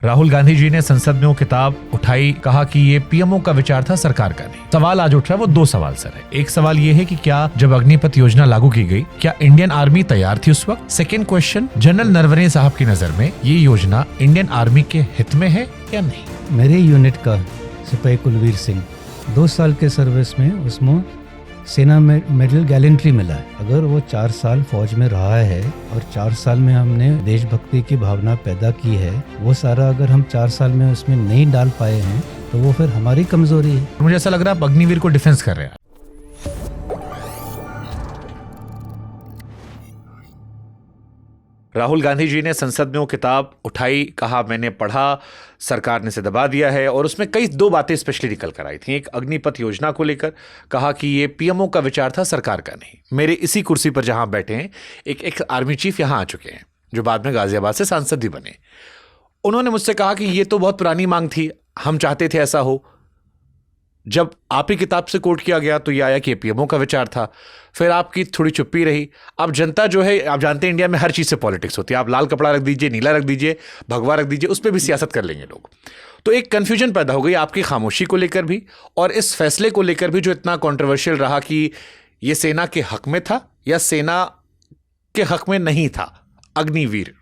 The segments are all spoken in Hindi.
राहुल गांधी जी ने संसद में वो किताब उठाई, कहा कि ये पीएमओ का विचार था, सरकार का नहीं। सवाल आज उठ रहा है, वो दो सवाल सर है। एक सवाल ये है कि क्या जब अग्निपथ योजना लागू की गई, क्या इंडियन आर्मी तैयार थी उस वक्त? सेकेंड क्वेश्चन, जनरल नरवणे साहब की नजर में ये योजना इंडियन आर्मी के हित में है या नहीं? मेरे यूनिट का सिपाही कुलवीर सिंह 2 साल के सर्विस में उसमें सेना में मेडल गैलेंट्री मिला है। अगर वो 4 साल फौज में रहा है और 4 साल में हमने देशभक्ति की भावना पैदा की है, वो सारा अगर हम 4 साल में उसमें नहीं डाल पाए हैं तो वो फिर हमारी कमजोरी है। मुझे ऐसा लग रहा है आप अग्निवीर को डिफेंस कर रहे हैं। राहुल गांधी जी ने संसद में वो किताब उठाई, कहा मैंने पढ़ा, सरकार ने इसे दबा दिया है, और उसमें कई 2 बातें स्पेशली निकल कर आई थी। एक अग्निपथ योजना को लेकर कहा कि ये पीएमओ का विचार था, सरकार का नहीं। मेरे इसी कुर्सी पर जहां बैठे हैं एक आर्मी चीफ यहां आ चुके हैं, जो बाद में गाजियाबाद से सांसद भी बने। उन्होंने मुझसे कहा कि ये तो बहुत पुरानी मांग थी, हम चाहते थे ऐसा हो। जब आप ही किताब से कोट किया गया तो ये आया कि पीएमओ का विचार था। फिर आपकी थोड़ी चुप्पी रही। अब जनता जो है, आप जानते हैं इंडिया में हर चीज से पॉलिटिक्स होती है। आप लाल कपड़ा रख दीजिए, नीला रख दीजिए, भगवा रख दीजिए, उस पर भी सियासत कर लेंगे लोग। तो एक कंफ्यूजन पैदा हो गई आपकी खामोशी को लेकर भी, और इस फैसले को लेकर भी जो इतना कॉन्ट्रोवर्शियल रहा कि ये सेना के हक में था या सेना के हक में नहीं था। अग्निवीर,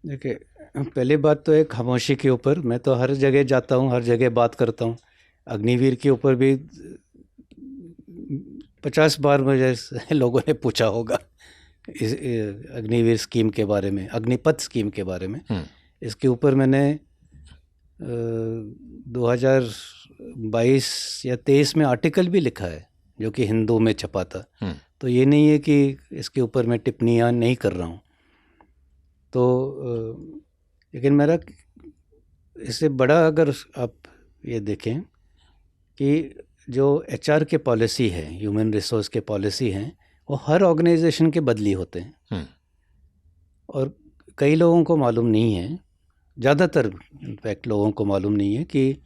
देखिए, पहली बात तो एक खामोशी के ऊपर, मैं तो हर जगह जाता हूँ, हर जगह बात करता हूँ। अग्निवीर के ऊपर भी 50 बार मुझे लोगों ने पूछा होगा इस अग्निवीर स्कीम के बारे में, अग्निपथ स्कीम के बारे में। इसके ऊपर मैंने 2022 या 23 में आर्टिकल भी लिखा है, जो कि हिंदू में छपा था। तो ये नहीं है कि इसके ऊपर मैं टिप्पणियाँ नहीं कर रहा हूँ। तो लेकिन मेरा इससे बड़ा, अगर आप ये देखें कि जो एचआर के पॉलिसी है, ह्यूमन रिसोर्स के पॉलिसी हैं, वो हर ऑर्गेनाइजेशन के बदली होते हैं। और कई लोगों को मालूम नहीं है, ज़्यादातर इनफैक्ट लोगों को मालूम नहीं है कि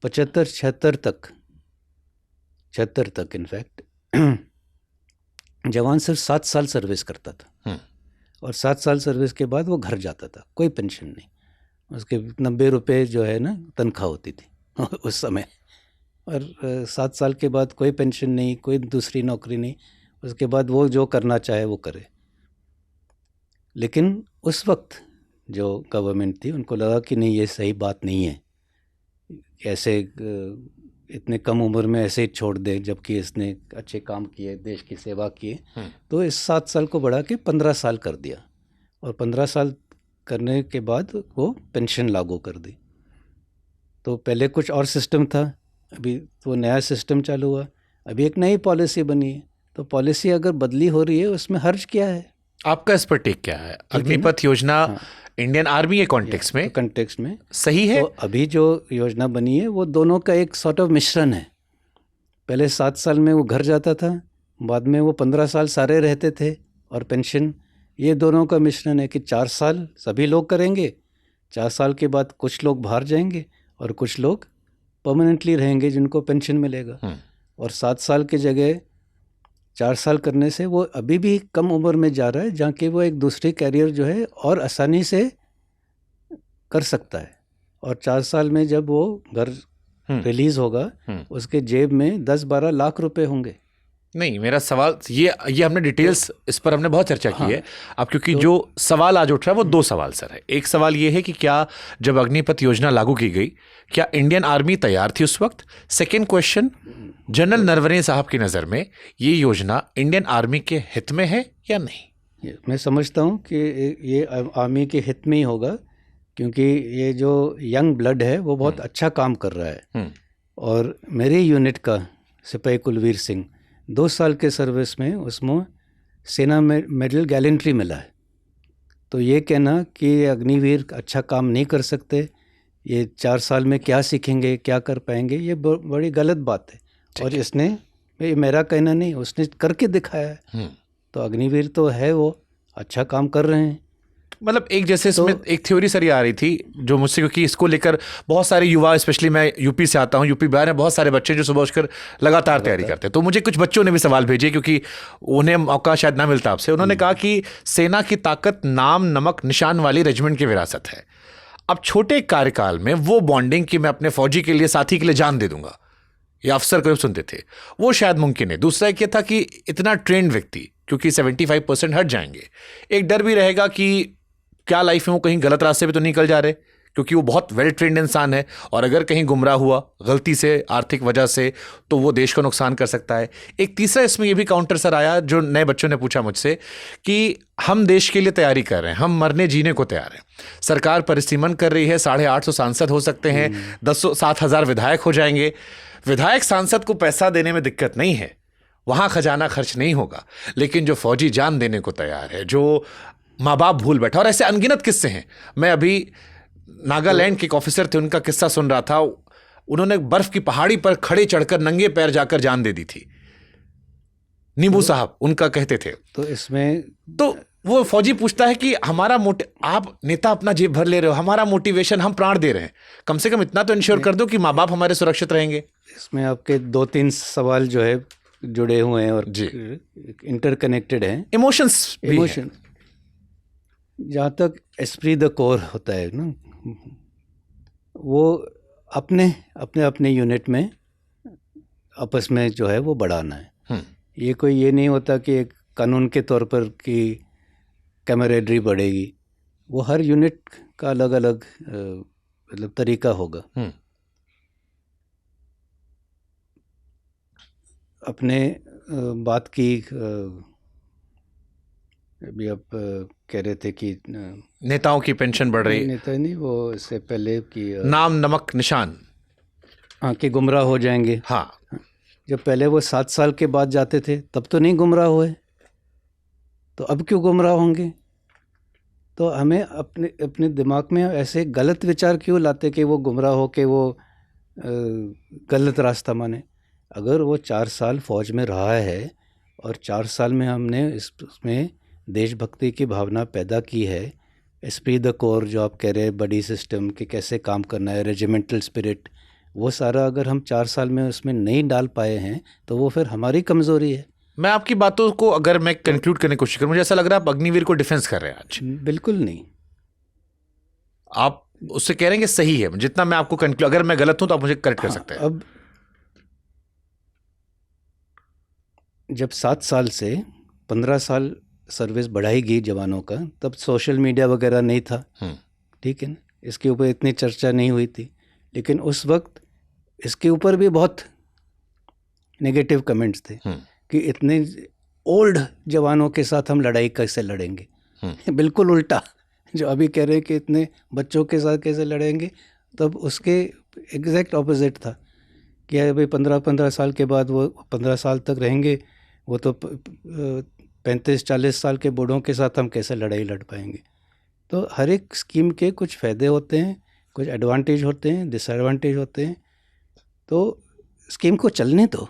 75-76 तक इनफैक्ट जवान सिर्फ 7 साल सर्विस करता था, और 7 साल सर्विस के बाद वो घर जाता था, कोई पेंशन नहीं। उसके 90 रुपये जो है ना तनख्वाह होती थी उस समय, और 7 साल के बाद कोई पेंशन नहीं, कोई दूसरी नौकरी नहीं। उसके बाद वो जो करना चाहे वो करे। लेकिन उस वक्त जो गवर्नमेंट थी, उनको लगा कि नहीं, ये सही बात नहीं है, ऐसे इतने कम उम्र में ऐसे ही छोड़ दे, जबकि इसने अच्छे काम किए, देश की सेवा किए। तो इस 7 साल को बढ़ा के 15 साल कर दिया, और 15 साल करने के बाद वो पेंशन लागू कर दी। तो पहले कुछ और सिस्टम था, अभी तो नया सिस्टम चालू हुआ, अभी एक नई पॉलिसी बनी है। तो पॉलिसी अगर बदली हो रही है, उसमें हर्ज क्या है? आपका इस पर टेक क्या है? अग्निपथ योजना इंडियन आर्मी के कॉन्टेक्स्ट में सही है? तो अभी जो योजना बनी है वो दोनों का एक सॉर्ट ऑफ मिश्रण है। पहले 7 साल में वो घर जाता था, बाद में वो 15 साल सारे रहते थे और पेंशन। ये दोनों का मिश्रण है कि 4 साल सभी लोग करेंगे, 4 साल के बाद कुछ लोग बाहर जाएंगे और कुछ लोग परमानेंटली रहेंगे जिनको पेंशन मिलेगा। और 7 साल की जगह 4 साल करने से वो अभी भी कम उम्र में जा रहा है, जहाँ कि वो एक दूसरी कैरियर जो है और आसानी से कर सकता है। और 4 साल में जब वो घर रिलीज़ होगा, उसके जेब में 10-12 लाख रुपए होंगे। नहीं, मेरा सवाल ये हमने डिटेल्स इस पर हमने बहुत चर्चा की है अब, क्योंकि जो सवाल आज उठ रहा है वो 2 सवाल सर है। एक सवाल ये है कि क्या जब अग्निपथ योजना लागू की गई, क्या इंडियन आर्मी तैयार थी उस वक्त? सेकेंड क्वेश्चन, जनरल नरवणे साहब की नज़र में ये योजना इंडियन आर्मी के हित में है या नहीं? मैं समझता हूँ कि ये आर्मी के हित में ही होगा, क्योंकि ये जो यंग ब्लड है वो बहुत अच्छा काम कर रहा है। और मेरे यूनिट का सिपाही कुलवीर सिंह 2 साल के सर्विस में उसमें सेना में मेडल गैलेंट्री मिला है। तो ये कहना कि अग्निवीर अच्छा काम नहीं कर सकते, ये 4 साल में क्या सीखेंगे, क्या कर पाएंगे, ये बड़ी गलत बात है। और इसने, ये मेरा कहना नहीं, उसने करके दिखाया है। तो अग्निवीर तो है, वो अच्छा काम कर रहे हैं। मतलब एक जैसे इसमें एक थ्योरी सर ये आ रही थी जो मुझसे, क्योंकि इसको लेकर बहुत सारे युवा, स्पेशली मैं यूपी से आता हूँ, यूपी बिहार में बहुत सारे बच्चे जो सुबह उठकर लगातार तैयारी करते हैं। तो मुझे कुछ बच्चों ने भी सवाल भेजे, क्योंकि उन्हें मौका शायद ना मिलता आपसे। उन्होंने कहा कि सेना की ताकत नाम नमक निशान वाली रेजिमेंट की विरासत है। अब छोटे कार्यकाल में वो बॉन्डिंग कि मैं अपने फौजी के लिए, साथी के लिए जान दे दूंगा, ये अफसर को सुनते थे, वो शायद मुमकिन है। दूसरा एक ये था कि इतना ट्रेंड व्यक्ति, क्योंकि 75% हट जाएंगे, एक डर भी रहेगा कि क्या लाइफ में वो कहीं गलत रास्ते पे तो निकल जा रहे, क्योंकि वो बहुत वेल ट्रेंड इंसान है, और अगर कहीं गुमराह हुआ गलती से, आर्थिक वजह से, तो वो देश को नुकसान कर सकता है। एक तीसरा इसमें ये भी काउंटर सर आया, जो नए बच्चों ने पूछा मुझसे, कि हम देश के लिए तैयारी कर रहे हैं, हम मरने जीने को तैयार हैं, सरकार परिसीमन कर रही है, 850 सांसद हो सकते हैं, 7,000 विधायक हो जाएंगे। विधायक सांसद को पैसा देने में दिक्कत नहीं है, वहां खजाना खर्च नहीं होगा, लेकिन जो फौजी जान देने को तैयार है, जो माँ बाप भूल बैठा, और ऐसे अनगिनत किस्से हैं। मैं अभी नागालैंड के एक ऑफिसर थे, उनका किस्सा सुन रहा था। उन्होंने बर्फ की पहाड़ी पर खड़े चढ़कर नंगे पैर जाकर जान दे दी थी। नींबू साहब उनका कहते थे। तो इसमें तो वो फौजी पूछता है कि हमारा आप नेता अपना जेब भर ले रहे हो, हमारा मोटिवेशन, हम प्राण दे रहे हैं, कम से कम इतना तो इंश्योर कर दो कि माँ बाप हमारे सुरक्षित रहेंगे। इसमें आपके 2-3 सवाल जो है जुड़े हुए हैं और जी, इंटरकनेक्टेड हैं। इमोशंस इमोशन, जहाँ तक एस्प्री द कोर होता है ना, वो अपने अपने यूनिट में आपस में जो है वो बढ़ाना है। ये कोई ये नहीं होता कि एक कानून के तौर पर कि कैमरेडरी बढ़ेगी, वो हर यूनिट का अलग अलग मतलब तरीका होगा। अपने बात की अभी आप कह रहे थे कि नेताओं की पेंशन बढ़ रही, नेता नहीं, वो इससे पहले कि नाम नमक निशान, हाँ, कि गुमराह हो जाएंगे। हाँ, जब पहले वो 7 साल के बाद जाते थे तब तो नहीं गुमराह हुए, तो अब क्यों गुमराह होंगे? तो हमें अपने दिमाग में ऐसे गलत विचार क्यों लाते कि वो गुमराह हो के वो गलत रास्ता माने। अगर वो 4 साल फौज में रहा है और 4 साल में हमने इसमें देशभक्ति की भावना पैदा की है, एस्प्री द कोर जो आप कह रहे हैं, बडी सिस्टम कि कैसे काम करना है, रेजिमेंटल स्पिरिट, वो सारा अगर हम 4 साल में उसमें नहीं डाल पाए हैं तो वो फिर हमारी कमज़ोरी है। मैं आपकी बातों को अगर मैं कंक्लूड करने की कोशिश करूं, मुझे ऐसा लग रहा है आप अग्निवीर को डिफेंस कर रहे हैं आज। बिल्कुल नहीं, आप उससे कह रहे हैं कि सही है, जितना मैं आपको कंक्लूड, अगर मैं गलत हूं तो आप मुझे करेक्ट कर सकते हैं। अब जब 7 साल से 15 साल सर्विस बढ़ाई गई जवानों का, तब सोशल मीडिया वगैरह नहीं था, ठीक है ना, इसके ऊपर इतनी चर्चा नहीं हुई थी, लेकिन उस वक्त इसके ऊपर भी बहुत नेगेटिव कमेंट्स थे कि इतने ओल्ड जवानों के साथ हम लड़ाई कैसे लड़ेंगे। बिल्कुल उल्टा, जो अभी कह रहे हैं कि इतने बच्चों के साथ कैसे लड़ेंगे, तब उसके एग्जैक्ट ऑपोजिट था कि अभी 15 साल के बाद वो 15 साल तक रहेंगे, वो तो 35-40 साल के बूढ़ों के साथ हम कैसे लड़ाई लड़ पाएंगे। तो हर एक स्कीम के कुछ फ़ायदे होते हैं, कुछ एडवांटेज होते हैं, डिसएडवांटेज होते हैं, तो स्कीम को चलने दो।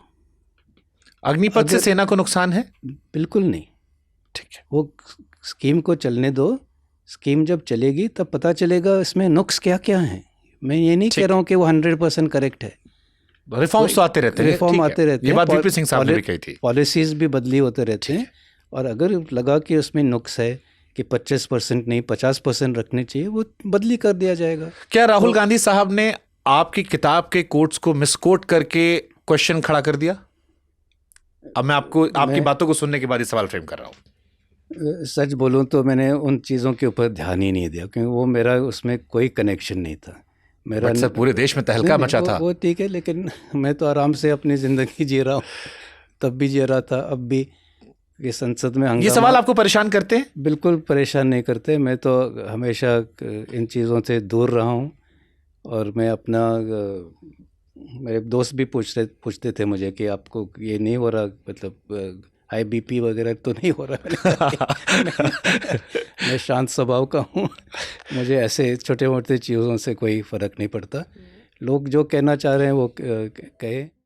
अग्निपथ से सेना को नुकसान है? बिल्कुल नहीं, ठीक है, वो स्कीम को चलने दो। स्कीम जब चलेगी तब पता चलेगा इसमें नुक्स क्या क्या हैं। मैं ये नहीं कह रहा हूँ कि वो 100% करेक्ट है, रिफॉर्म्स तो आते रहते हैं, रिफॉर्म आते रहते हैं, ये बात वीपी सिंह साहब ने भी कही थी, पॉलिसीज़ भी बदली होते रहते हैं, और अगर लगा कि उसमें नुक्स है कि 25% नहीं 50% रखने चाहिए, वो बदली कर दिया जाएगा। क्या राहुल गांधी साहब ने आपकी किताब के कोट्स को मिसकोट करके क्वेश्चन खड़ा कर दिया? अब मैं आपकी बातों को सुनने के बाद ये सवाल फ्रेम कर रहा हूँ। सच बोलूं तो मैंने उन चीज़ों के ऊपर ध्यान ही नहीं दिया, क्योंकि वो मेरा उसमें कोई कनेक्शन नहीं था। मेरा सर पूरे देश में तहलका मचा था। वो ठीक है, लेकिन मैं तो आराम से अपनी ज़िंदगी जी रहा हूँ, तब भी जी रहा था, अब भी। ये संसद में ये सवाल आपको परेशान करते हैं? बिल्कुल परेशान नहीं करते। मैं तो हमेशा इन चीज़ों से दूर रहा हूँ, और मैं अपना मेरे दोस्त भी पूछते थे मुझे कि आपको ये नहीं हो रहा, मतलब हाई बीपी वगैरह तो नहीं हो रहा? मैं शांत स्वभाव का हूँ, मुझे ऐसे छोटे मोटे चीज़ों से कोई फ़र्क नहीं पड़ता। लोग जो कहना चाह रहे हैं वो कहे।